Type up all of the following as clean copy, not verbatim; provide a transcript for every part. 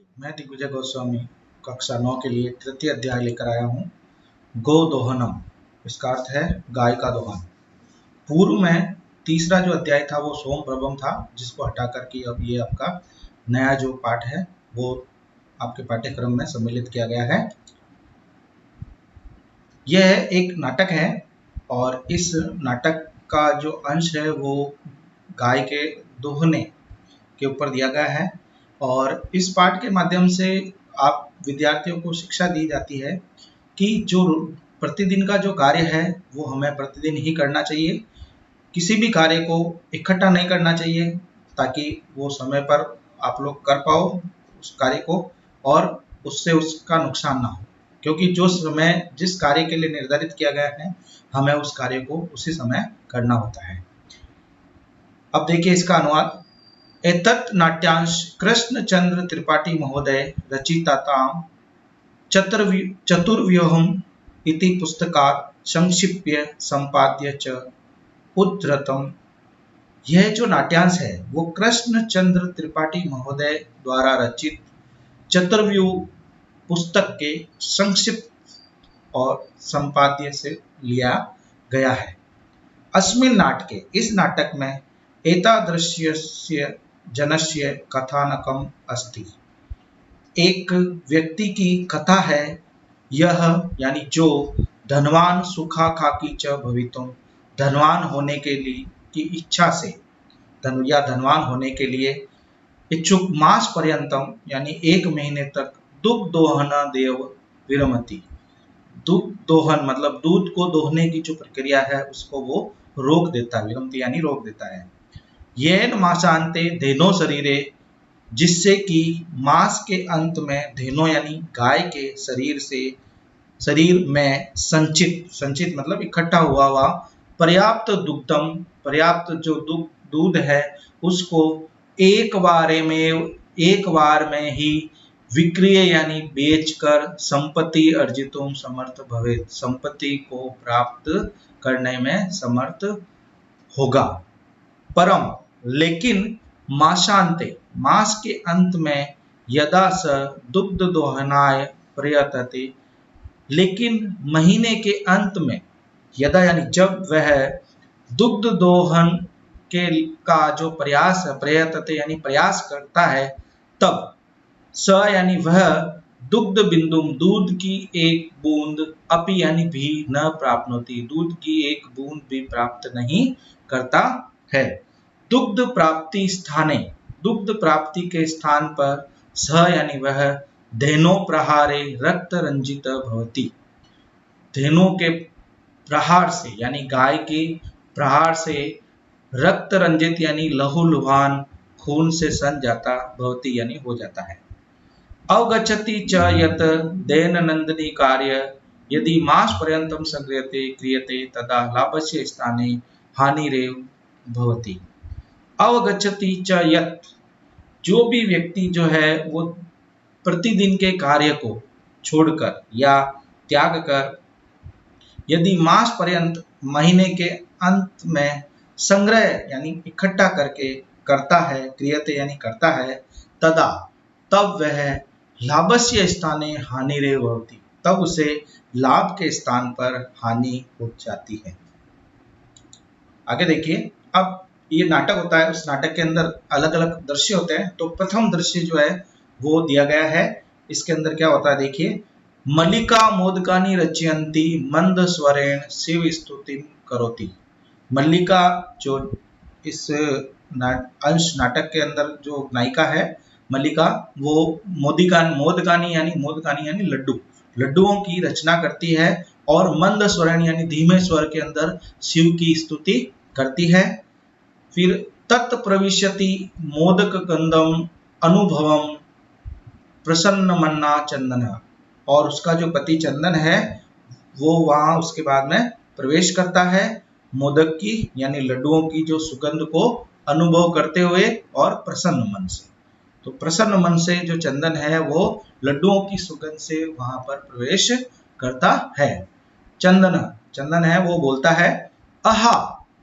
मैं दिग्विजय गोस्वामी कक्षा 9 के लिए तृतीय अध्याय लेकर आया हूँ, गो दोहनम। इसका अर्थ है गाय का दोहन। पूर्व में तीसरा जो अध्याय था वो सोम प्रभम था, जिसको हटा करके अब ये आपका नया जो पाठ है वो आपके पाठ्यक्रम में सम्मिलित किया गया है। यह एक नाटक है और इस नाटक का जो अंश है वो गाय के दोहने के ऊपर दिया गया है और इस पाठ के माध्यम से आप विद्यार्थियों को शिक्षा दी जाती है कि जो प्रतिदिन का जो कार्य है वो हमें प्रतिदिन ही करना चाहिए। किसी भी कार्य को इकट्ठा नहीं करना चाहिए ताकि वो समय पर आप लोग कर पाओ उस कार्य को और उससे उसका नुकसान ना हो, क्योंकि जो समय जिस कार्य के लिए निर्धारित किया गया है हमें उस कार्य को उसी समय करना होता है। अब देखिए इसका अनुवाद। एतत् नाट्यांश कृष्णचंद्र त्रिपाठी महोदय रचितातां चतुर्व्यूहम् इति पुस्तकात् संक्षिप्य संपाद्य च उद्धृतम्। यह जो नाट्यांश है वो कृष्णचंद्र त्रिपाठी महोदय द्वारा रचित चतुर्व्यूह पुस्तक के संक्षिप्त और संपाद्य से लिया गया है। अस्मिन् नाटके, इस नाटक में एतादृशस्य जनस्य कथानकम अस्ति। एक व्यक्ति की कथा है, यह यानी जो धनवान सुखाकांक्षी च भवितुम, धनवान होने के लिए की इच्छा से धनवान होने के लिए इच्छुक मास पर्यंतम यानी 1 महीने तक दुग्ध दोहन देव विरमति। दूध दोहन मतलब दूध को दोहने की जो प्रक्रिया है उसको वो रोक देता है, विरमति यानी रोक देता है। येन मासांते धेनो शरीरे, जिससे कि मास के अंत में धेनो यानी गाय के शरीर में संचित मतलब इकट्ठा हुआ पर्याप्त दुग्धम, पर्याप्त जो दूध है उसको एक बार में ही विक्रय यानी बेचकर संपत्ति अर्जितुम समर्थ भवेत, संपत्ति को प्राप्त करने में समर्थ होगा। परम लेकिन मासांते, मास के अंत में यदा स दुग्ध दोहनाय प्रयतते, लेकिन महीने के अंत में यदा यानी जब वह दुग्ध दोहन का जो प्रयास प्रयतते यानी प्रयास करता है, तब स यानी वह दुग्ध बिंदु, दूध की एक बूंद अपि यानी भी न प्राप्नोति, दूध की एक बूंद भी प्राप्त नहीं करता है। दुग्ध प्राप्ति स्थाने, दुग्ध प्राप्ति के स्थान पर स यानी वह धेनो प्रहारे रक्त रंजित भवति, धेनो के प्रहार से यानी गाय के प्रहार से रक्त रंजित यानी लहूलुहान खून से सन जाता, भवति यानी हो जाता है। अवगच्छति च यत् दैनंदिनी कार्य यदि मास पर्यंतम क्रियते तदा लाभस्य स्थाने हानिरेव भवति। अवगच्छति च यत्, जो भी व्यक्ति जो है वो प्रतिदिन के कार्य को छोड़कर या त्याग कर यदि मास पर्यंत महीने के अंत में संग्रह यानी इकट्ठा करके करता है, क्रियते यानी करता है, तदा तब वह लाभस्य स्थाने हानिरेव भवति, तब उसे लाभ के स्थान पर हानि हो जाती है। आगे देखिए, अब ये नाटक होता है, उस नाटक के अंदर अलग अलग दृश्य होते हैं। तो प्रथम दृश्य जो है वो दिया गया है, इसके अंदर क्या होता है देखिए। मल्लिका मोदकानि रचयन्ति मंद स्वरेण शिव स्तुति करोति। मल्लिका जो इस अंश नाटक के अंदर जो नायिका है मल्लिका, वो मोदकानी यानी लड्डुओं की रचना करती है और मंद स्वरण यानी धीमे स्वर के अंदर शिव की स्तुति करती है। फिर तत् प्रविशति मोदक गंधम अनुभवम प्रसन्न मन्ना चंदन, और उसका जो पति चंदन है वो वहां उसके बाद में प्रवेश करता है मोदक की यानी लड्डुओं की जो सुगंध को अनुभव करते हुए और प्रसन्न मन से। तो प्रसन्न मन से जो चंदन है वो लड्डुओं की सुगंध से वहां पर प्रवेश करता है। चंदन है वो बोलता है, आहा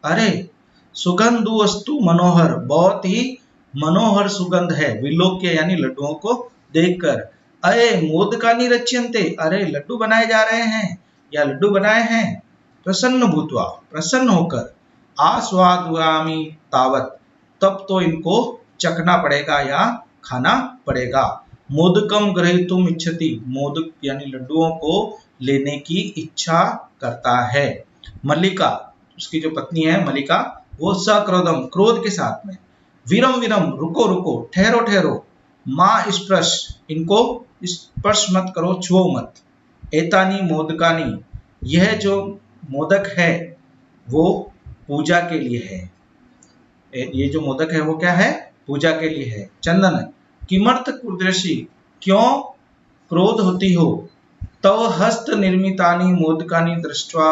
अरे सुगंधु वस्तु मनोहर, बहुत ही मनोहर सुगंध है, विलोक्य यानी लड्डुओं को देखकर अरे मोदकानि रच्यन्ते, अरे लड्डू बनाए जा रहे हैं या लड्डू बनाए हैं, प्रसन्न भूत्वा, प्रसन्न होकर, आस्वादयामि तावत, तब तो इनको चखना पड़ेगा या खाना पड़ेगा। मोदकम ग्रहीतुम इच्छति, मोदक यानी लड्डुओं को लेने की इच्छा करता है। मल्लिका, उसकी जो पत्नी है मल्लिका, वो सक्रोधम, क्रोध के साथ में, वीरम वीरम, रुको रुको, ठहरो ठहरो, माँ स्पर्श, इनको स्पर्श मत करो, छुओ मत, एतानी मोदकानी, यह जो मोदक है वो पूजा के लिए है, ये जो मोदक है वो क्या है, पूजा के लिए है। चंदन, किमर्थ कुर्दृषि, क्यों क्रोध होती हो, तव हस्त निर्मितानि मोदकानि दृष्ट्वा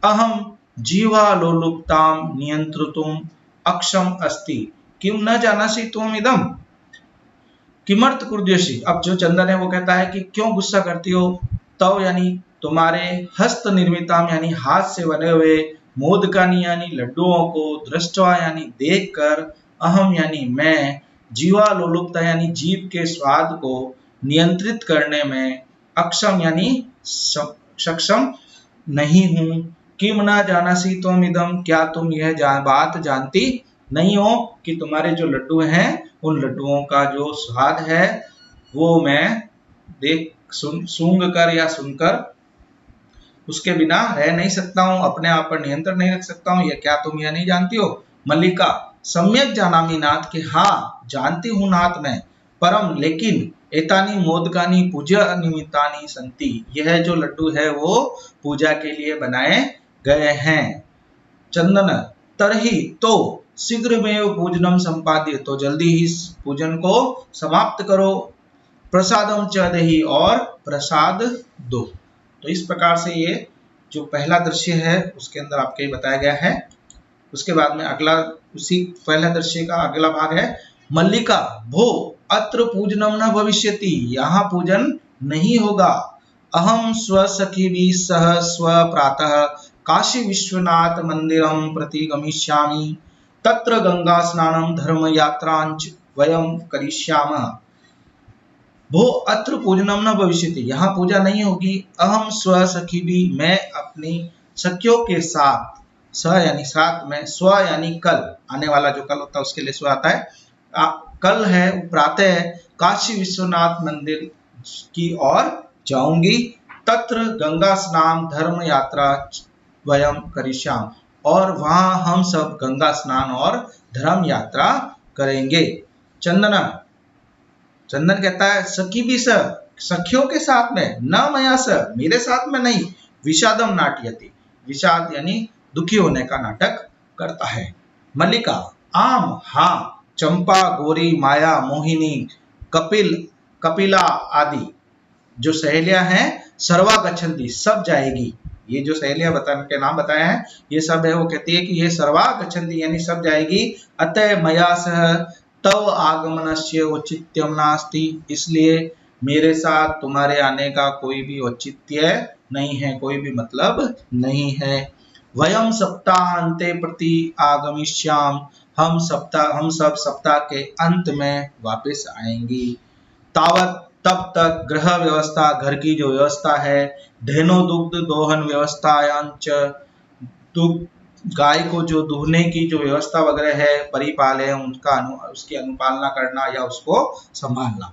अहम जीवा लोलुप्ताम नियंत्रितुम अक्षम अस्ति, किम न जानासि त्वम इदम। किमर्थ कुर्दृषि, अब जो चंदन है वो कहता है कि क्यों गुस्सा करती हो, तव यानी तुम्हारे, हस्त निर्मिताम यानी हाथ से बने हुए, मोदकानी यानी लड्डुओं को, दृष्टवा यानी देखकर, अहम यानी मैं, जीवा लोलुपता यानी जीव के स्वाद को नियंत्रित करने में, अक्षम यानी सक्षम नहीं हूं, किम ना जानासी तुम इदम, क्या तुम यह बात जानती नहीं हो कि तुम्हारे जो लड्डू हैं उन लड्डुओं का जो स्वाद है वो मैं देख सूंघ कर या सुनकर उसके बिना रह नहीं सकता हूं, अपने आप पर नियंत्रण नहीं रख सकता हूं, यह क्या तुम यह नहीं जानती हो। मल्लिका, सम्यक जानामि नाथ, के हाँ जानती हूं नाथ मैं, परम लेकिन, एतानी मोदकानी पूजा निमित्तानि संति, यह जो लड्डू है वो पूजा के लिए बनाए गए हैं। चंदन, तरही तो शीघ्रमेव पूजनम संपाद्य, तो जल्दी ही पूजन को समाप्त करो, प्रसादम च देहि, और प्रसाद दो। तो इस प्रकार से ये जो पहला दृश्य है उसके अंदर आपके बताया गया है। उसके बाद में अगला, उसी पहला दृश्य का अगला भाग है, मल्लिका, भो अत्र पूजनम न भविष्यति, यहाँ पूजन नहीं होगा, अहम स्वसखिभिः सह स्व प्रातः काशी विश्वनाथ मंदिरं प्रति गमिष्यामि, तत्र गंगा स्नानं धर्म यात्रांच वयं करिष्यामः। भो अत्र पूजनम न भविष्यति, यहाँ पूजा नहीं होगी, अहम स्व सखी भी, मैं अपनी सखियों के साथ, स यानी साथ में, स्व यानी कल, आने वाला जो कल होता है उसके लिए स्व आता है, कल है प्रातः काशी विश्वनाथ मंदिर की ओर जाऊंगी, तत्र गंगा स्नान धर्म यात्रा वयम करिष्याम, और वहां हम सब गंगा स्नान और धर्म यात्रा करेंगे। चंदना, चंदन कहता है सखी भी स, सखियों के साथ में, न मया स, मेरे साथ में नहीं, विषादम नाट्यति, विषाद यानी दुखी होने का नाटक करता है। मल्लिका, आम हाँ, चंपा गौरी माया मोहिनी कपिल कपिला आदि जो सहेलियां हैं, सर्वा गच्छन्ति, सब जाएगी, ये जो सहेलियां के नाम बताए हैं ये सब है, वो कहती है कि ये सर्वा गच्छन्ति यानी सब जाएगी, अतः मया सह तव आगमनस्य औचित्यम नास्ति, इसलिए मेरे साथ तुम्हारे आने का कोई भी औचित्य नहीं है, कोई भी मतलब नहीं है। वयम सप्ताहांते प्रति आगमिष्याम, हम सब सप्ताह के अंत में वापस आएंगी। तावत, तब तक गृह व्यवस्था, घर की जो व्यवस्था है, धेनो दुग्ध दोहन व्यवस्थायांच, दुग्ध गाय को जो दूहने की जो व्यवस्था वगैरह है, परिपाले उनका उसकी अनुपालना करना या उसको संभालना।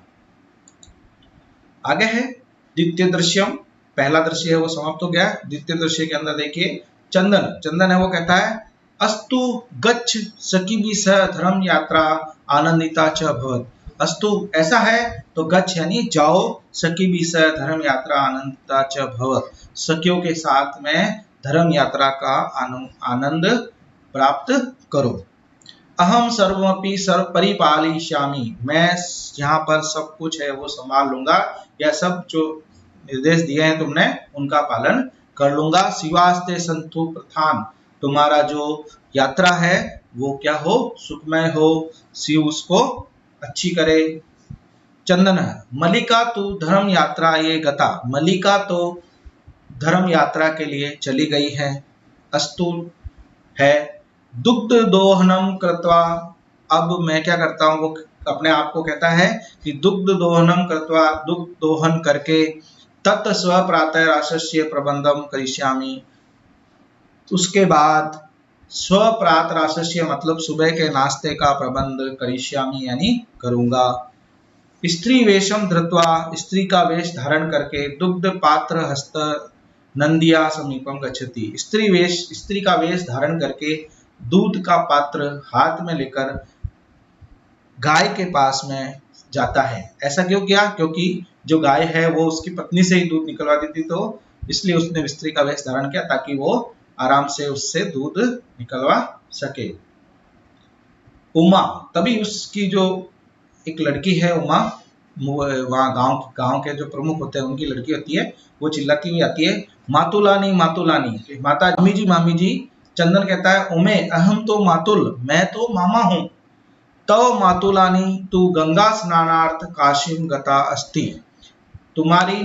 आगे है द्वितीय दृश्यम, पहला दृश्य है वो समाप्त हो गया। द्वितीय दृश्य के अंदर देखिए, चंदन, चंदन है वो कहता है, अस्तु गच्छ सखिभिः सह धर्म यात्रा आनंदिता च भवत्, अस्तु ऐसा है तो गच्छ यानी जाओ, सखिभिः सह धर्म यात्रा आनंदिता च भवत्, सखियों के साथ में धर्म यात्रा का आनंद प्राप्त करो। अहम सर्वमपि सर्व परिपालयिष्यामि, मैं यहाँ पर सब कुछ है वो संभाल लूंगा, या सब जो निर्देश दिए हैं तुमने उनका पालन कर लूंगा। शिवास्ते संतु प्रथान, तुम्हारा जो यात्रा है वो क्या हो, सुखमय हो, शिव उसको अच्छी करे। चंदन, मल्लिका तू धर्म यात्रा ये गता, मल्लिका तो धर्म यात्रा के लिए चली गई है। अस्तु है, दुग्ध दोहनम कृत्वा, अब मैं क्या करता हूँ, वो अपने आप को कहता है कि दुग्ध दोहनम कृत्वा, दुग्ध दोहन करके तत् स्व प्रातः राशस्य प्रबंधम करिष्यामि, उसके बाद स्व प्रात राशस्य मतलब सुबह के नाश्ते का प्रबंध करिष्यामि यानी करूंगा। स्त्री वेशम धृत्वा, स्त्री का वेश धारण करके दुग्ध पात्र हस्त नंदिया समीपम गच्छति, स्त्री का वेश धारण करके दूध का पात्र हाथ में लेकर गाय के पास में जाता है। ऐसा क्यों किया? क्योंकि जो गाय है वो उसकी पत्नी से ही दूध निकलवाती थी, तो इसलिए उसने स्त्री का वेश धारण किया ताकि वो आराम से उससे दूध निकलवा सके। उमा, तभी उसकी जो एक लड़की है उमा, वहाँ गांव के जो प्रमुख होते हैं उनकी लड़की होती है, वो चिल्लाती हुई आती है, मातुलानी मातुलानी, माता मामी जी मामी जी। चंदन कहता है उमे अहम तो मातुल, मैं तो मामा हूँ। तव मातुलानी तू गंगा स्नानार्थ काशीम गता अस्ति, तुम्हारी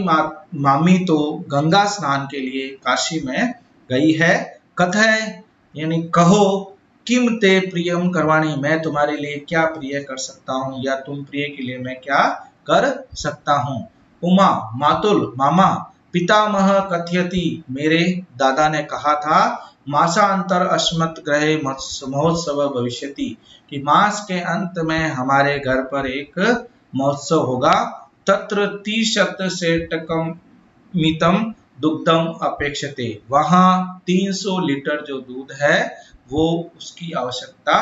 मामी तो गंगा स्नान के लिए काशी में गई है। कथय यानी कहो, किम ते प्रियम करवाणी, मैं तुम्हारे लिए क्या प्रिय कर सकता हूँ या तुम प्रिय के लिए मैं क्या कर सकता हूँ। उमा, मातुल मामा, पितामह कथयति, मेरे दादा ने कहा था, मासांतर अस्मत् गृहे महोत्सव भविष्यति, कि मास के अंत में हमारे घर पर एक महोत्सव होगा। तत्र 30 सेटकम मितम दुग्धम अपेक्षते, वहां 300 लीटर जो दूध है वो उसकी आवश्यकता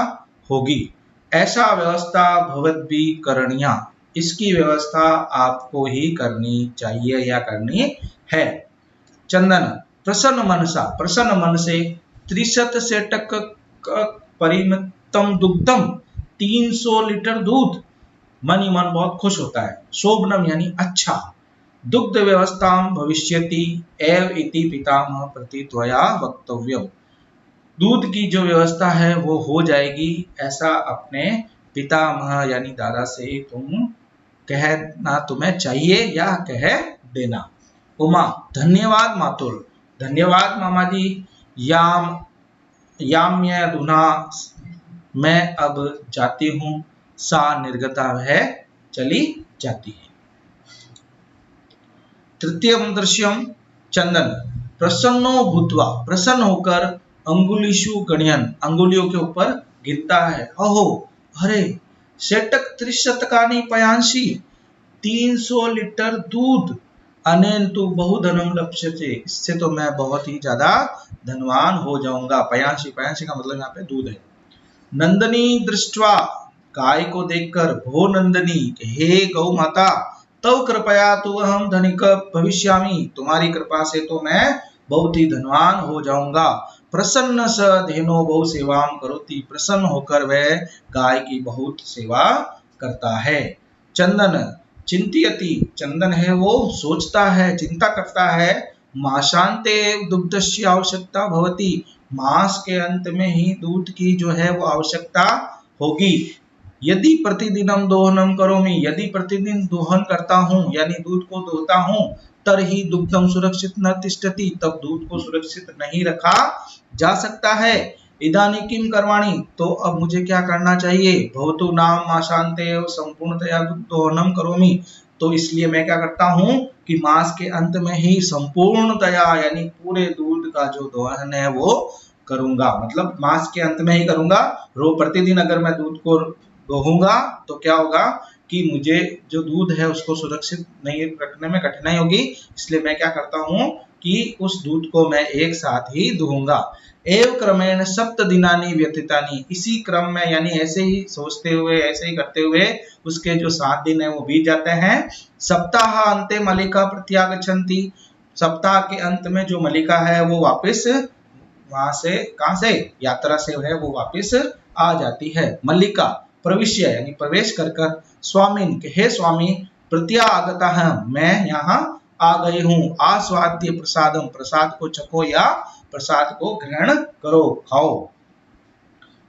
होगी। ऐसा व्यवस्था भवद्भि करणीया, इसकी व्यवस्था आपको ही करनी चाहिए या करनी है। चंदन, प्रसन्न मन से 30 सेटक परिमितम दुग्धम, 300 लीटर दूध, मन ही मन बहुत खुश होता है। शोभनम यानी अच्छा, दुग्ध व्यवस्था भविष्यति एव इति पितामह प्रति त्वया वक्तव्यम, दूध की जो व्यवस्था है वो हो जाएगी, ऐसा अपने पितामह यानी दादा से तुम कहना तुम्हें चाहिए या कह देना। उमा, धन्यवाद मातुल, धन्यवाद मामा जी। याम्य अधुना, मैं अब जाती हूँ। सा निर्गता, है चली जाती है। तृतीय दृश्यम, चंदन प्रसन्नो भूत्वा, प्रसन्न होकर अंगुलीषु गणयन, अंगुलियों के ऊपर गिनता है। अहो, अरे, सेटक 30 शतकानि पयांशी, 300 लीटर दूध, अनेन तु बहुधनम लप्स्यते, इससे तो मैं बहुत ही ज्यादा धनवान हो जाऊंगा। पयांशी, पयांशी का मतलब यहाँ पे दूध है। नंदनी दृष्टवा, गाय को देखकर, भो नंदनी, हे गौ माता, तव कृपया तो अहम धनिक भविष्यामि, तुम्हारी कृपा से तो मैं बहुत ही धनवान हो जाऊंगा। प्रसन्न स धेनो बहु सेवाम करोति, प्रसन्न होकर वह गाय की बहुत सेवा करता है। चंदन चिंतयति, चंदन है वो सोचता है, चिंता करता है। मासांते दुग्धस्य आवश्यकता भवति, मास के अंत में ही दूध की जो है वो आवश्यकता होगी। यदि प्रतिदिनम दोहनम करोमि, यदि प्रतिदिन दोहन करता हूँ यानी दूध को दोहता हूँ, तरहि दुग्धम सुरक्षित न तिष्ठति, तब दूध को सुरक्षित नहीं रखा जा सकता है। इदानी किम करवाणी, तो अब मुझे क्या करना चाहिए। भवतु नाम माशांते संपूर्णतया दोहनम करोमि, तो इसलिए मैं क्या करता हूँ कि मास के अंत में ही संपूर्णतया यानी पूरे दूध का जो दोहन है वो करूंगा, मतलब मास के अंत में ही करूंगा। रोज प्रतिदिन अगर मैं दूध को दोहूंगा तो क्या होगा कि मुझे जो दूध है उसको सुरक्षित नहीं रखने में कठिनाई होगी, इसलिए मैं क्या करता हूँ कि उस दूध को मैं एक साथ ही दूंगा। एव क्रमेण 7 दिनानि व्यतीतानि, इसी क्रम में यानी ऐसे ही सोचते हुए ऐसे ही करते हुए उसके जो 7 दिन है वो बीत जाते हैं। सप्ताह अंते मलिका प्रत्यागच्छन्ति, सप्ताह के अंत में जो मलिका है वो वापस वहां से, कहां से, यात्रा से है वो वापस आ जाती है। मल्लिका प्रविश्य यानी प्रवेश कर कर, स्वामीन, हे स्वामी, प्रत्यागता है, मैं यहाँ आ गई हूँ। आस्वाद्य प्रसादम, प्रसाद को चखो या प्रसाद को ग्रहण करो, खाओ।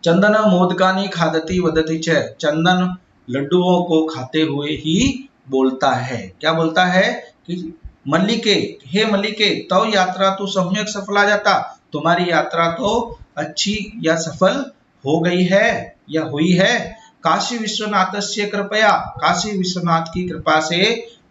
चंदन मोदकानी खादती वदती च, चंदन लड्डुओं को खाते हुए ही बोलता है। क्या बोलता है कि मल्लिके, हे मल्लिके, तव यात्रा तो सम्यक सफला जाता, तुम्हारी यात्रा तो अच्छी या सफल हो गई है या हुई है। काशी विश्वनाथस्य कृपया, काशी विश्वनाथ की कृपा से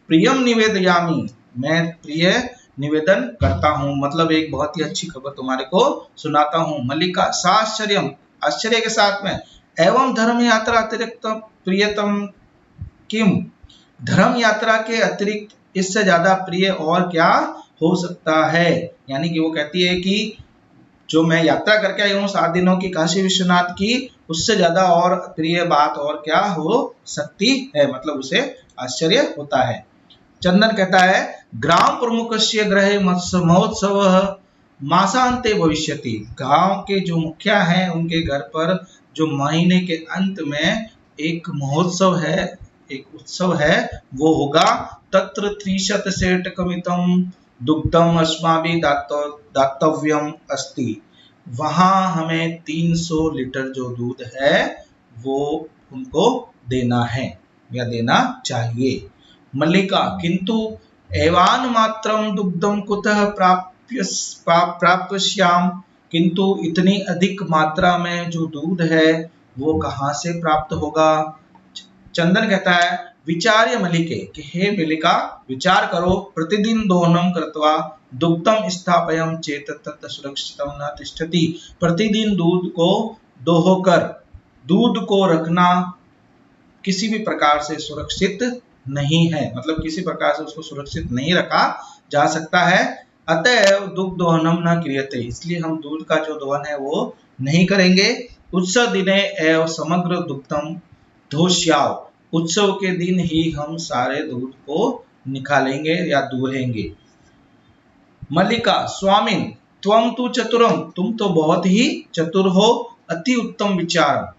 प्रियम निवेदयामी, मैं प्रिय निवेदन करता हूँ। मतलब एक बहुत ही अच्छी खबर तुम्हारे को सुनाता हूँ। मल्लिका साश्चर्यम, आश्चर्य के साथ में, एवं धर्म यात्रा अतिरिक्त प्रियतम किम, धर्म यात्रा के अतिरिक्त इससे ज्यादा प्रिय और क्या हो सकता है। यानी कि वो कहती है कि जो मैं यात्रा करके आई हूँ 7 दिनों की काशी विश्वनाथ की, उससे ज्यादा और प्रिय बात और क्या हो सकती है। मतलब उसे आश्चर्य होता है। चंदन कहता है ग्राम प्रमुखस्य गृहे महोत्सव मासांते भविष्यति, गांव के जो मुखिया हैं उनके घर पर जो महीने के अंत में एक महोत्सव है, एक उत्सव है, वो होगा। तत्र 300 सेटकमितम दुग्धम अस्माभि दातव्यम अस्ति, वहां हमें 300 लीटर जो दूध है वो उनको देना है या देना चाहिए। मल्लिका किंतु एवान मात्रम दुग्धम कुतः प्राप्स्याम, किंतु इतनी अधिक मात्रा में जो दूध है वो कहाँ से प्राप्त होगा। चंदन कहता है विचार्य मलिके, कि हे मल्लिका विचार करो, प्रतिदिन दोहनम कृत्वा दुग्धम स्थापयम चेत तत् सुरक्षितम न तिष्ठति, प्रतिदिन दूध को दोहकर दूध को रखना किसी भी प्रकार से सुरक्षित नहीं है। मतलब किसी प्रकार से उसको सुरक्षित नहीं रखा जा सकता है। अतएव दुग्ध दोहनम न क्रियते, इसलिए हम दूध का जो दोहन है वो नहीं करेंगे। उत्सव दिने एवं समग्र दुग्धम धोष्याव, उत्सव के दिन ही हम सारे दूध को निकालेंगे या दूहेंगे। मल्लिका स्वामिन त्वम तु चतुरम, तुम तो बहुत ही चतुर हो। अति उत्तम विचार,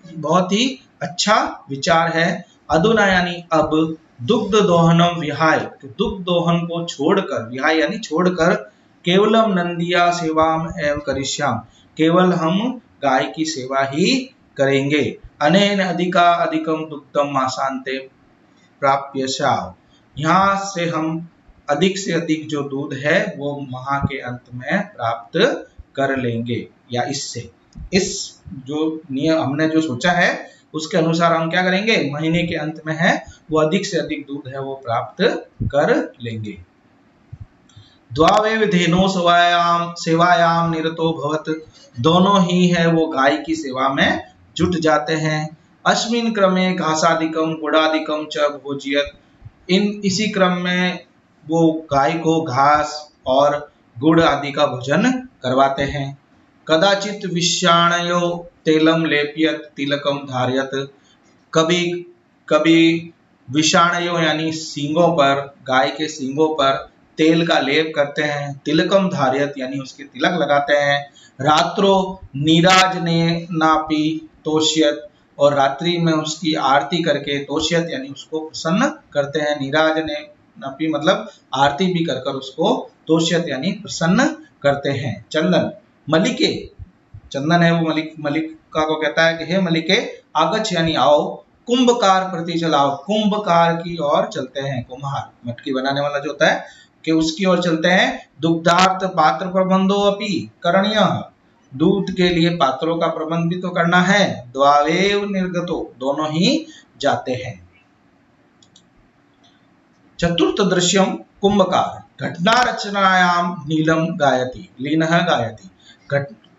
बहुत ही अच्छा विचार है। अधुना यानी अब, दुग्ध दोहनम विहाय, दुग्ध दोहन को छोड़कर, विहाय यानी छोड़कर, केवलम नंदिया सेवाम एवं करिष्याम, केवल हम गाय की सेवा ही करेंगे। अनेन अधिका अधिकम दुग्धम मासांते प्राप्यशाव, यहाँ से हम अधिक से अधिक जो दूध है वो माह के अंत में प्राप्त कर लेंगे। या इससे, इस जो नियम हमने जो सोचा है उसके अनुसार हम क्या करेंगे, महीने के अंत में है वो अधिक से अधिक दूध है वो प्राप्त कर लेंगे। द्वावे विधेनो सेवायाम निरतो भवत, दोनों ही है वो गाय की सेवा में जुट जाते हैं। अस्मिन क्रमे घासादिकम गुड़ादिकम च भोज्यत, इसी क्रम में वो गाय को घास और गुड़ आदि का भोजन करवाते हैं। कदाचित विषाणयो तेलम लेप्यत तिलकम धार्यत, कभी कभी विषाणयो यानी सींगों पर, गाय के सींगों पर तेल का लेप करते हैं। तिलकम धार्यत यानी उसके तिलक लगाते हैं। रात्रो नीराजने नापी तोष्यत, और रात्रि में उसकी आरती करके, तोष्यत यानी उसको प्रसन्न करते हैं। नीराजने नापी मतलब आरती भी कर कर उसको तोष्यत यानी प्रसन्न करते हैं। चंदन मलिके, चंदन है वो मलिका को कहता है कि हे मलिके आगच्छ यानी आओ, कुंभकार प्रति चलाओ, कुंभकार की ओर चलते हैं। कुम्हार मटकी बनाने वाला जो होता है कि उसकी ओर चलते हैं। दुग्धार्थ पात्र प्रबंधो अपि करणीय, दूध के लिए पात्रों का प्रबंध भी तो करना है। द्वावेव निर्गतो, दोनों ही जाते हैं। चतुर्थ दृश्यम कुंभकार, घटना रचनायाम नीलम गायति, लीनः गायति,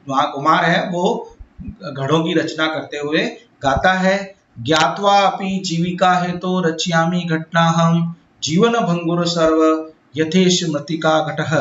वहां कुमार है वो घड़ों की रचना करते हुए गाता है। ज्ञात्वा अपि जीविका है तो रचयामि घटना हम, जीवन भंगुर सर्व यथेश मृतिका घटः,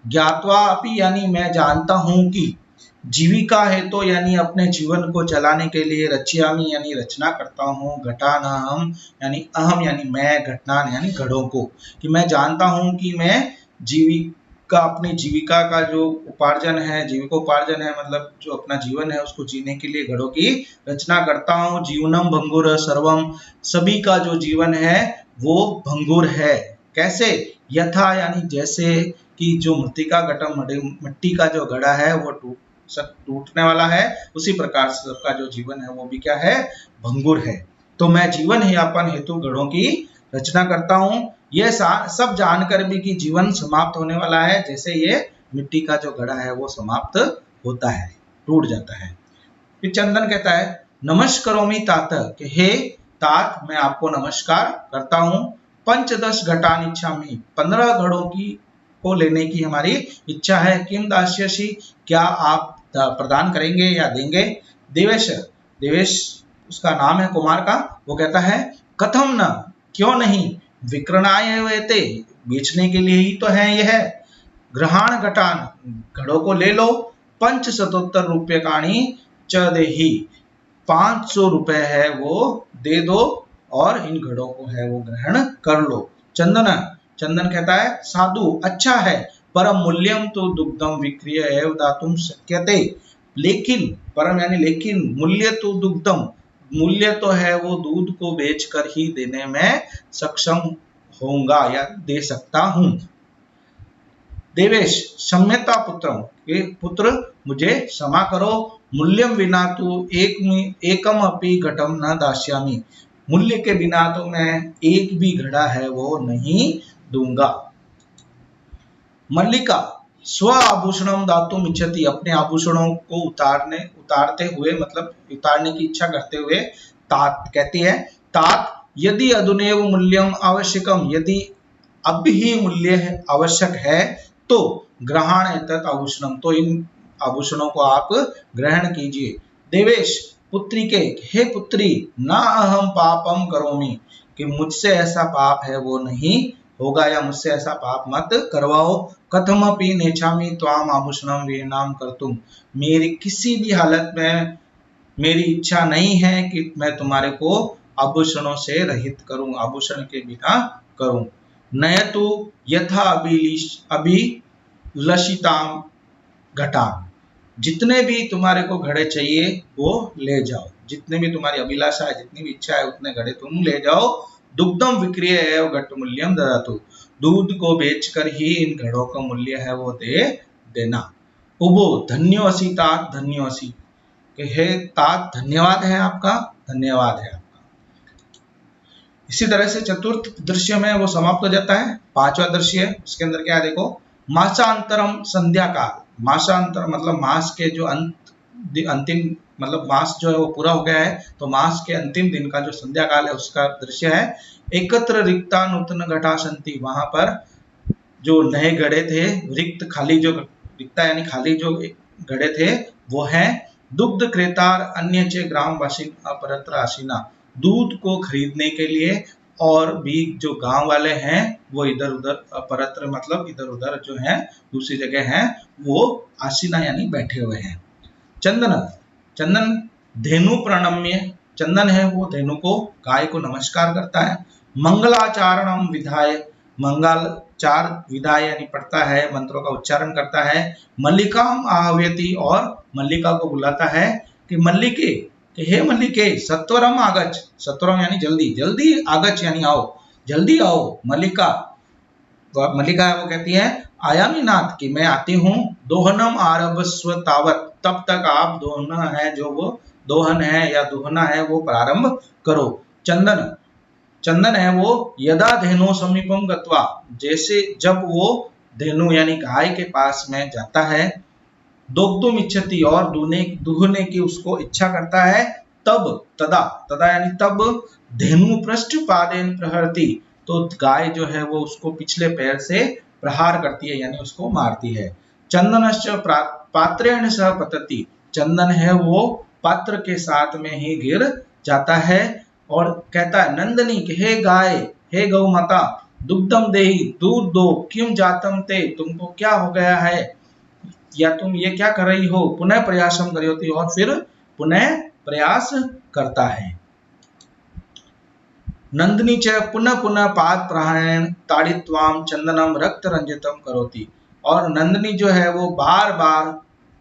ज्ञात्वा अपि यानी मैं जानता हूं कि, जीविका है तो यानी अपने जीवन को चलाने के लिए, रचयामि यानी रचना करता हूँ, घटानाहम यानी अहम यानी मैं, घटनान यानी घड़ों को, कि मैं जानता हूँ कि मैं जीविका, अपनी जीविका का जो उपार्जन है, जीविकोपार्जन है मतलब जो अपना जीवन है उसको जीने के लिए घड़ों की रचना करता हूँ। जीवनम भंगुर सर्वम, सभी का जो जीवन है वो भंगुर है। कैसे, यथा यानी जैसे कि जो मृतिका घटम, मिट्टी का जो घड़ा है वो टूटने वाला है, उसी प्रकार से सबका जो जीवन है वो भी क्या है, भंगुर है। तो मैं जीवन यापन हेतु घड़ों की रचना करता हूँ। यह सब जानकर भी कि जीवन समाप्त होने वाला है, जैसे ये मिट्टी का जो घड़ा है वो समाप्त होता है, टूट जाता है। फिर चंदन कहता है नमस्करोमि तात, कि हे तात मैं आपको नमस्कार करता हूँ। पंचदश घटान इच्छामि, 15 घड़ों की को लेने की हमारी इच्छा है। किम दास्यसि, क्या आप प्रदान करेंगे या देंगे। देवेश, देवेश उसका नाम है कुमार का, वो कहता है कथम न, क्यों नहीं, विक्रणाय वेते, बेचने के लिए ही तो है यह। ग्रहाण घटान, घड़ों को ले लो। पंच शतोत्तर रूप्यकाणि च देहि, 500 रुपए है वो दे दो और इन घड़ों को है वो ग्रहण कर लो। चंदन, चंदन कहता है साधु, अच्छा है, परम मूल्यम तो दुग्धम विक्रिय एव दातुम शक्यते, लेकिन परम यानी लेकिन, मूल्य तो दुग्धम, मूल्य तो है वो दूध को बेचकर ही देने में सक्षम होऊंगा या दे सकता हूं। देवेश, सम्यता पुत्रम, ये पुत्र मुझे क्षमा करो। मूल्यम विना तो एकम अपि घटम न दास्यामि, मूल्य के बिना तो मैं एक भी घड़ा है वो नहीं दूंगा। मल्लिका, स्व आभूषणम दातुम इच्छति, अपने आभूषणों को उतारते हुए, मतलब उतारने की इच्छा करते हुए तात कहती है, तात यदि अधुनेव मूल्यम आवश्यकम, यदि अब ही मूल्य आवश्यक है तो ग्रहण एतत् आभूषणम, तो इन आभूषणों को आप ग्रहण कीजिए। देवेश, पुत्री के, हे पुत्री, ना अहम पापम करोमि, कि मुझसे ऐसा पाप है वो नहीं होगा या मुझसे ऐसा पाप मत करवाओ। कथमपि नेच्छामि त्वाम आभूषणम विहीनाम कर्तुम, मेरी किसी भी हालत में मेरी इच्छा नहीं है कि मैं तुम्हारे को आभूषणों से रहित करूं, आभूषण के बिना करूं। नयतु यथा अभिलषिताम घटा, जितने भी तुम्हारे को घड़े चाहिए वो ले जाओ, जितने भी तुम्हारी अभिलाषा है, जितनी भी इच्छा है, उतने घड़े तुम ले जाओ। दुग्धम विक्रिय एव घट मूल्यम ददातु, दूध को बेचकर ही इन घड़ों का मूल्य है वो दे देना। उबो, धन्योसी तात, धन्योसी, कि हे तात धन्यवाद है आपका, धन्यवाद है आपका। इसी तरह से चतुर्थ दृश्य में वो समाप्त हो जाता है। पांचवा दृश्य है, उसके अंदर क्या है देखो, मासांतरम संध्या काल, मासांतर मतलब मास के जो अंतिम मतलब मास जो है वो पूरा हो गया है, तो मास के अंतिम दिन का जो संध्या काल है उसका दृश्य है। एकत्र रिक्ता नूतन घटा संति, वहां पर जो नए घड़े थे, रिक्त खाली जो रिक्ता यानी खाली जो घड़े थे वो है। दुग्ध क्रेतार अन्य चे ग्रामवासी अपरत्र आसीना, दूध को खरीदने के लिए और भी जो गांव वाले हैं वो इधर उधर, परत्र मतलब इधर उधर जो है दूसरी जगह है, वो आसीना यानी बैठे हुए हैं। चंदन, चंदन धेनु प्रणम्य, चंदन है वो धेनु को, गाय को नमस्कार करता है। मंगलाचारणम विधाय, मंगलाचार विधाय यानी पढ़ता है, मंत्रों का उच्चारण करता है। मल्लिकाम आह्वयति, और मल्लिका को बुलाता है कि मल्लिके, कि हे मल्लिके, सत्वरम आगच, सत्वरम यानी जल्दी, जल्दी आगच यानी आओ, जल्दी आओ। मल्लिका, मल्लिका वो कहती है आयामी नाथ, कि मैं आती हूँ। दोहनम आरभस्व तावत, तब तक आप दोहना है जो वो दोहन है या दोहना है वो प्रारंभ करो। चंदन, चंदन है वो यदा धेनु समीपम गत्वा, जैसे जब वो धेनु यानी गाय के पास में जाता है। दोग्धुम इच्छति, और दुहने की उसको इच्छा करता है। तब तदा, तदा यानी तब, धेनु पृष्ठ पादेन प्रहरती, तो गाय जो है वो उसको पिछले पैर से प्रहार करती है यानी उसको मारती है। चंदनश्च पात्रेण सह पतति, चंदन है वो पात्र के साथ में ही गिर जाता है और कहता है नंदनी, हे गाय, हे गौ माता, दुग्धम देहि, दूध दो। किम जातम ते, तुमको क्या हो गया है या तुम ये क्या कर रही हो। पुनः प्रयासम करी होती, और फिर पुनः प्रयास करता है। नंदनी च पुनः पुनः पाद प्रहारेण ताड़ित्वाम चंदनम रक्त रंजितम करोति, और नंदनी जो है वो बार बार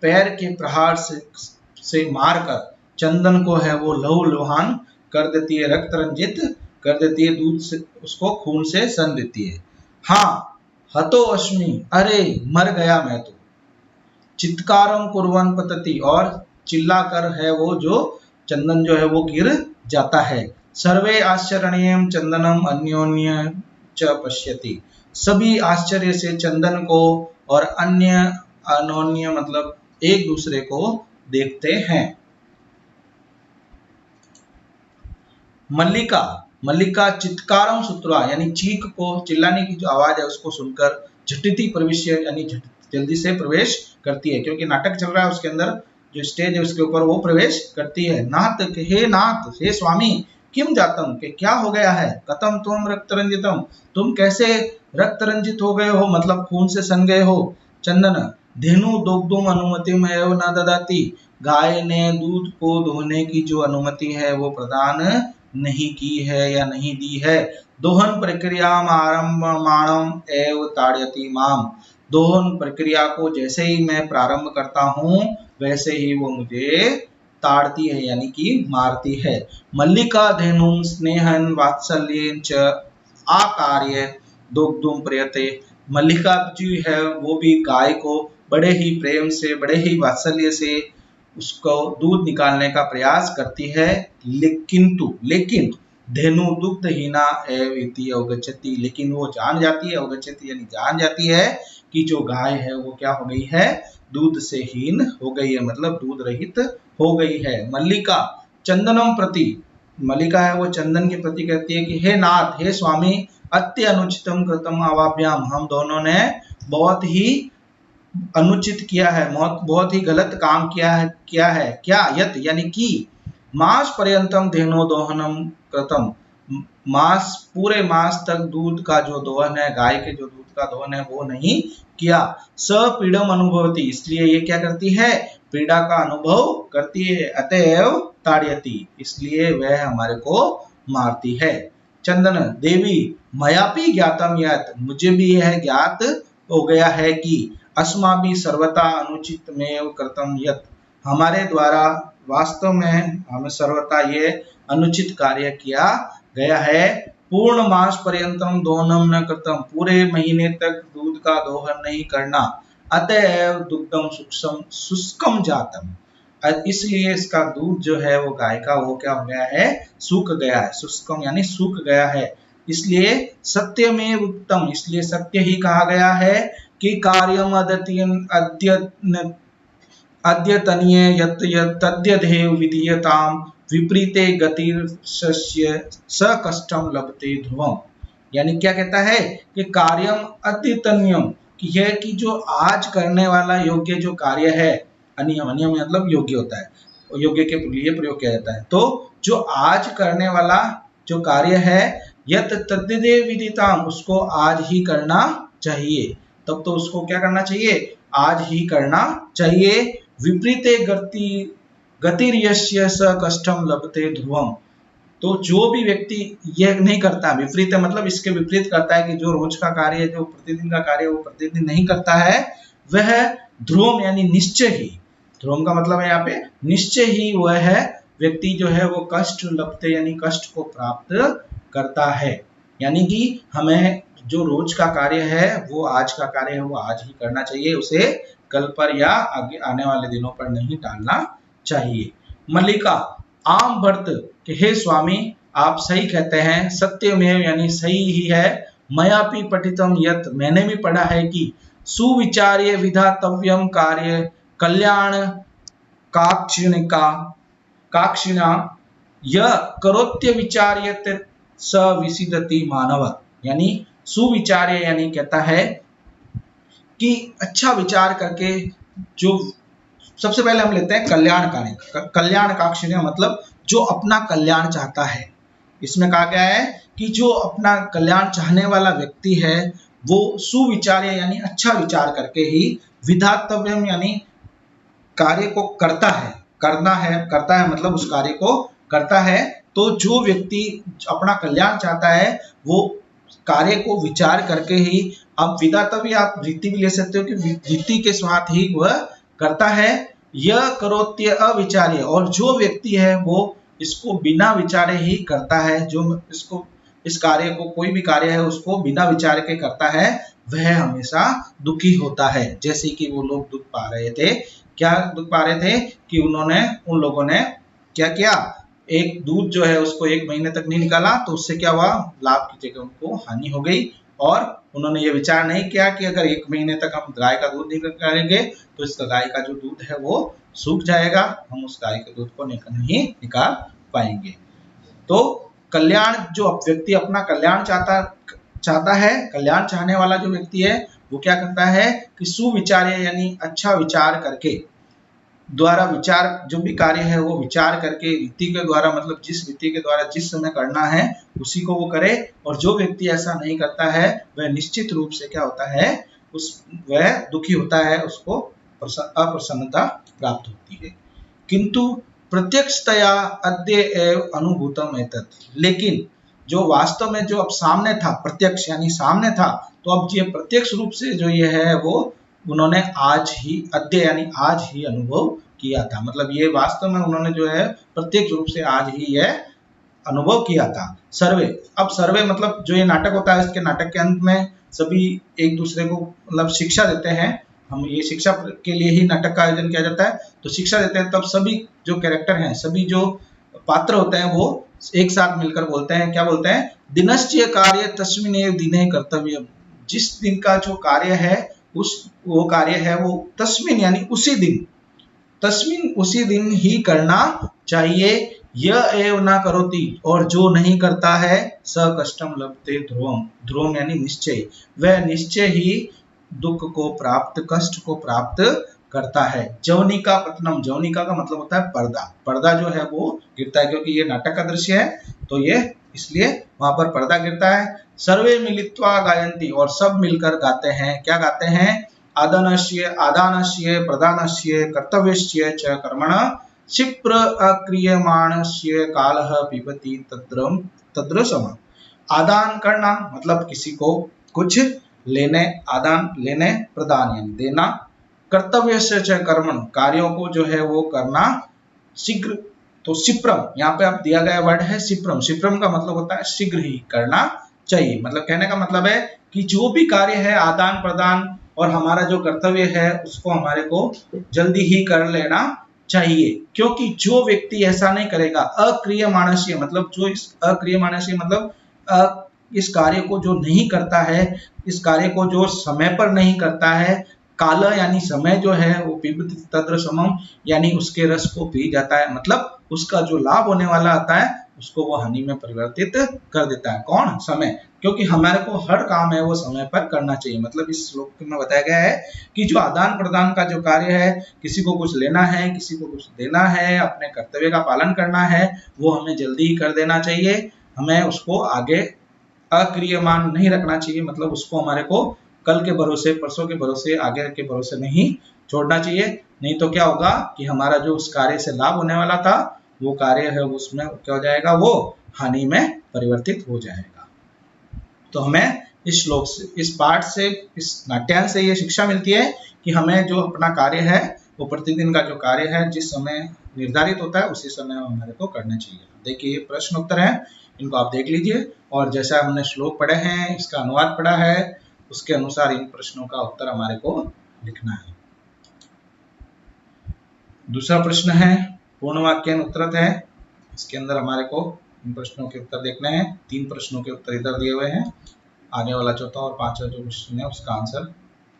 पैर के प्रहार से मारकर चंदन को है वो लहू लुहान कर देती है, रक्त रंजित कर देती है, दूध से उसको खून से सन देती है। हाँ, हतो अस्मि, अरे मर गया मैं तो। चित्कारम कुर्वन पतति, और चिल्लाकर है वो जो चंदन जो है वो गिर जाता है। सर्वे आश्चर्येण चंदनम अन्योन्य च पश्यति, सभी आश्चर्य से चंदन को और अन्य अनोन्य मतलब एक दूसरे को देखते हैं। मल्लिका, मल्लिका चित्कारम श्रुत्वा यानी चीख को, चिल्लाने की जो आवाज है उसको सुनकर झटिति प्रविश्य यानी जल्दी से प्रवेश करती है, क्योंकि नाटक चल रहा है उसके अंदर जो स्टेज है उसके ऊपर वो प्रवेश करती है। नाथ, नाथ हे स्वामी, किम जातम के क्या हो गया है, कतम तुम रक्त रंजितम तुम कैसे रक्त रंजित हो गए हो, मतलब खून से सन गए हो। चंदन, धेनु दुग्धुम अनुमतिम एव न ददाति, गाय ने दूध को दोहने की जो अनुमति है वो प्रदान नहीं की है या नहीं दी है। दोहन प्रक्रिया आरम्भमाणम एव ताड़यति माम, दोहन प्रक्रिया को जैसे ही मैं प्रारंभ करता हूँ वैसे ही वो मुझे ताड़ती है यानी कि मारती है। मल्लिका धेनुम स्नेहन वात्सल्येन च आकार्य दुग्धुम प्रयते, मल्लिका जी है वो भी गाय को बड़े ही प्रेम से, बड़े ही वात्सल्य से उसको दूध निकालने का प्रयास करती है। लेकिन धेनु दुग्धहीना एव इति अवगच्छति, लेकिन वो जान जाती है, अवगच्छति यानी जान जाती है कि जो गाय है वो क्या हो गई है, दूध से हीन हो गई है, मतलब दूध रहित हो गई है। मल्लिका चंदनम प्रति, मल्लिका है वो चंदन के प्रति कहती है कि हे नाथ, हे स्वामी, अत्य अनुचितम कृतम अवाभ्याम, हम दोनों ने बहुत ही अनुचित किया है, बहुत ही गलत काम किया है क्या, यत यानी कि मास पर्यंतम धेनो दोहनम कृतम, मास पूरे मास तक दूध का जो दोहन है, गाय के जो दूध का दोहन है वो नहीं किया। स पीड़म अनुभवती, इसलिए ये क्या करती है, पीड़ा का अनुभव करती है। अतएव ताड़यति, इसलिए वह हमारे को मारती है। चंदन, देवी मयापि ज्ञातम यत, मुझे भी यह ज्ञात हो गया है कि अस्माभि सर्वथा अनुचित में कृतम यत, हमारे द्वारा वास्तव में हमें सर्वथा ये अनुचित कार्य किया गया है। पूर्ण मास पर्यंतम दोहनम न कृतम, पूरे महीने तक दूध का दोहन नहीं करना। अतएव दुग्धम शुष्कम जातम, इसलिए इसका दूध जो है वो गाय का वो क्या हो गया है, सूख गया है। शुष्कम यानी सूख गया है। इसलिए सत्य में उत्तम, इसलिए सत्य ही कहा गया है कि कार्यम अद्यतनीय यत् तद्यदेव विधीयताम विपरीते गतिर्स्य स कष्टम लभते ध्रुवम, यानी क्या कहता है कि कार्यम अद्यतनीयम, कि यह कि जो आज करने वाला योग्य जो कार्य है, अनियम, अनियम मतलब योग्य होता है, योग्य के लिए प्रयोग किया जाता है, तो जो आज करने वाला जो कार्य है, यत तद्यदेव विदिताम, उसको आज ही करना चाहिए। तब तो उसको क्या करना चाहिए, आज ही करना चाहिए। विपरीते गतिर्यस्य स कष्टम लभते ध्रुवम, तो जो भी व्यक्ति यह नहीं करता, विपरीत मतलब इसके विपरीत करता है कि जो रोज का कार्य, जो प्रतिदिन का कार्य वो प्रतिदिन नहीं करता है, वह ध्रुवम यानी निश्चय ही, ध्रुवम का मतलब है यहाँ पे निश्चय ही, वह है व्यक्ति जो है वो कष्ट लभते यानी कष्ट को प्राप्त करता है। यानी कि हमें जो रोज का कार्य है वो आज का कार्य है वो आज ही करना चाहिए, उसे कल पर या आगे आने वाले दिनों पर नहीं टालना चाहिए। मल्लिका आम भर्त कि हे स्वामी, आप सही कहते हैं, सत्यमेव यानी सही ही है, मयापि पठितम यत, मैंने भी पढ़ा है कि सुविचार्य विधातव्यम कार्य कल्याण काक्षिणिका काक्षिणा य करोत्य विचार्यत स विसिदति मानव, यानी सुविचार्य यानी कहता है कि अच्छा विचार करके, जो सबसे पहले हम लेते हैं कल्याणकारी, कल्याणकाक्षिण्य मतलब जो अपना कल्याण चाहता है। इसमें कहा गया है कि जो अपना कल्याण चाहने वाला व्यक्ति है वो सुविचार्य यानी अच्छा विचार करके ही विधातव्यम यानी कार्य को करता है, करता है मतलब उस कार्य को करता है। तो जो व्यक्ति अपना कल्याण चाहता है वो कार्य को विचार करके ही, अब विधातव्य आप वृत्ति भी ले सकते हो कि वृत्ति के साथ ही वह करता है। यह करोत्य अविचार्य, और जो व्यक्ति है वो इसको बिना विचारे ही करता है, जो इसको इस कार्य को, कोई भी कार्य है उसको बिना विचार के करता है, वह हमेशा दुखी होता है। जैसे कि वो लोग दुख पा रहे थे, क्या दुख पा रहे थे कि उन लोगों ने क्या किया, एक दूध जो है उसको 1 महीने तक नहीं निकाला, तो उससे क्या हुआ, लाभ की जगह उनको हानि हो गई। और उन्होंने ये विचार नहीं किया कि अगर 1 महीने तक हम गाय का दूध नहीं निकालेंगे तो इसका गाय का जो दूध है वो सूख जाएगा, हम उस गाय के दूध को नहीं निकाल पाएंगे। तो कल्याण, जो व्यक्ति अपना कल्याण चाहता है, कल्याण चाहने वाला जो व्यक्ति है वो क्या करता है कि सुविचार्य यानी अच्छा विचार करके द्वारा, विचार जो भी कार्य है वो विचार करके रीति के द्वारा, मतलब जिस रीति के द्वारा जिस समय करना है उसी को वो करे। और जो व्यक्ति ऐसा नहीं करता है वह निश्चित रूप से क्या होता है, वह दुखी होता है, उसको अप्रसन्नता प्राप्त होती है। किंतु प्रत्यक्षतया अद्य एव अनुभूतम एतत्, लेकिन जो वास्तव में जो अब सामने था, प्रत्यक्ष यानी सामने था, तो अब ये प्रत्यक्ष रूप से जो ये है वो उन्होंने आज ही, अद्य यानी आज ही अनुभव किया था। मतलब ये वास्तव में उन्होंने जो है प्रत्यक्ष रूप से आज ही यह अनुभव किया था। सर्वे, अब सर्वे मतलब जो ये नाटक होता है, इसके नाटक के अंत में सभी एक दूसरे को मतलब शिक्षा देते हैं। हम ये शिक्षा के लिए ही नाटक का आयोजन किया जाता है, तो शिक्षा देते हैं। तब सभी जो कैरेक्टर हैं, सभी जो पात्र होते हैं वो एक साथ मिलकर बोलते हैं, क्या बोलते हैं, दिनश्चय कार्य तस्मिनेव दिने कर्तव्यम, जिस दिन का जो कार्य है वो कार्य है वो तस्मिन यानी उसी दिन, तस्मिन उसी दिन ही करना चाहिए। यह एव ना करोति, और जो नहीं करता है, स कष्टम लभते ध्रुवम, ध्रुवम यानी निश्चय, वह निश्चय ही दुख को प्राप्त, कष्ट को प्राप्त करता है। जवनिका पतनम, जवनिका का मतलब होता है पर्दा, पर्दा जो है वो गिरता है, क्योंकि ये नाटक का दृश्य है तो ये इसलिए वहां पर पर्दा गिरता है। सर्वे मिलित्वा गायन्ति, और सब मिलकर गाते हैं, क्या गाते हैं, आदानस्य आदानस्य प्रदानस्य कर्तव्यस्य च कर्मण क्षिप्र अक्रियमाणस्य कालः पिबति तद्र सम। आदान करना मतलब किसी को कुछ लेने, आदान लेने, प्रदान यानी देना, कर्तव्य से कर्मण कार्यों को जो है वो करना, शीघ्र, तो शिप्रम यहाँ पे आप दिया गया वर्ड है शिप्रम, शिप्रम का मतलब होता है शीघ्र ही करना चाहिए। मतलब कहने का मतलब है कि जो भी कार्य है आदान प्रदान और हमारा जो कर्तव्य है उसको हमारे को जल्दी ही कर लेना चाहिए, क्योंकि जो व्यक्ति ऐसा नहीं करेगा, अक्रियमाणस्य मतलब जो इस अक्रियमाणस्य मतलब इस कार्य को जो नहीं करता है, इस कार्य को जो समय पर नहीं करता है, काल यानी समय जो है वो पिबति तद्र समम यानी उसके रस को पी जाता है, मतलब उसका जो लाभ होने वाला आता है उसको वो हानि में परिवर्तित कर देता है। कौन? समय, क्योंकि हमारे को हर काम है वो समय पर करना चाहिए। मतलब इस श्लोक में बताया गया है कि जो आदान प्रदान का जो कार्य है, किसी को कुछ लेना है, किसी को कुछ देना है, अपने कर्तव्य का पालन करना है, वो हमें जल्दी ही कर देना चाहिए। हमें उसको आगे अक्रियमान नहीं रखना चाहिए, मतलब उसको हमारे को कल के भरोसे, परसों के भरोसे, आगे के भरोसे नहीं छोड़ना चाहिए। नहीं तो क्या होगा कि हमारा जो उस कार्य से लाभ होने वाला था वो कार्य है उसमें क्या हो जाएगा, वो हानि में परिवर्तित हो जाएगा। तो हमें इस श्लोक से, इस पाठ से, इस नाट्यांश से ये शिक्षा मिलती है कि हमें जो अपना कार्य है वो प्रतिदिन का जो कार्य है जिस समय निर्धारित होता है उसी समय हमारे को करना चाहिए। देखिए प्रश्न उत्तर है, इनको आप देख लीजिए, और जैसा हमने श्लोक पढ़े हैं, इसका अनुवाद पढ़ा है, उसके अनुसार इन प्रश्नों का उत्तर हमारे को लिखना है। दूसरा प्रश्न है पूर्ण वाक्य उत्तरत है, इसके अंदर हमारे को इन प्रश्नों के उत्तर देखने हैं। 3 प्रश्नों के उत्तर इधर दिए हुए हैं, आगे वाला चौथा और 5वां जो प्रश्न है उसका आंसर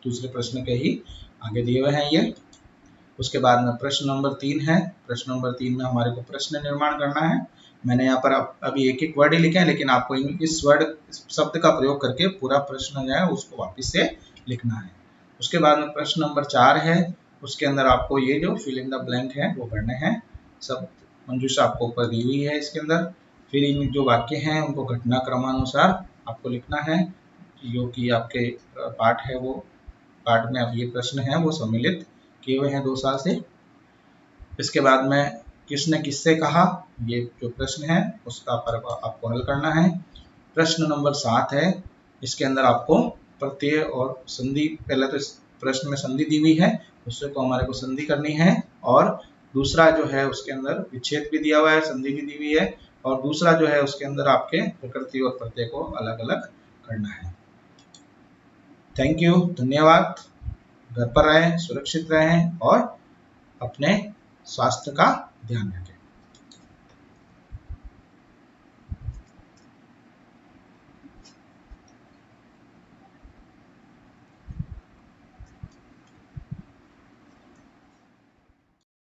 दूसरे प्रश्न के ही आगे दिए हुए हैं ये। उसके बाद में प्रश्न नंबर 3 है, प्रश्न नंबर 3 में हमारे को प्रश्न निर्माण करना है। मैंने यहाँ पर अभी एक एक वर्ड ही लिखे हैं, लेकिन आपको इस वर्ड शब्द का प्रयोग करके पूरा प्रश्न जो है उसको वापस से लिखना है। उसके बाद में प्रश्न नंबर 4 है, उसके अंदर आपको ये जो फिल इन द ब्लैंक है वो भरने हैं। सब मंजूषा आपको ऊपर दी हुई है इसके अंदर। फिर इन जो वाक्य हैं उनको घटना क्रमानुसार आपको लिखना है, जो कि आपके पाठ है वो पाठ में अब ये प्रश्न है वो सम्मिलित किए हुए हैं 2 साल से। इसके बाद में किसने किससे कहा, ये जो प्रश्न है उसका आपको हल करना है। प्रश्न नंबर 7 है, इसके अंदर आपको प्रत्यय और संधि, पहले तो इस प्रश्न में संधि दी हुई है उससे को हमारे को संधि करनी है, और दूसरा जो है उसके अंदर विच्छेद भी दिया हुआ है, संधि भी दी हुई है, और दूसरा जो है उसके अंदर आपके प्रकृति और प्रत्यय को अलग अलग करना है। थैंक यू, धन्यवाद। घर पर रहें, सुरक्षित रहें और अपने स्वास्थ्य का ध्यान रखें।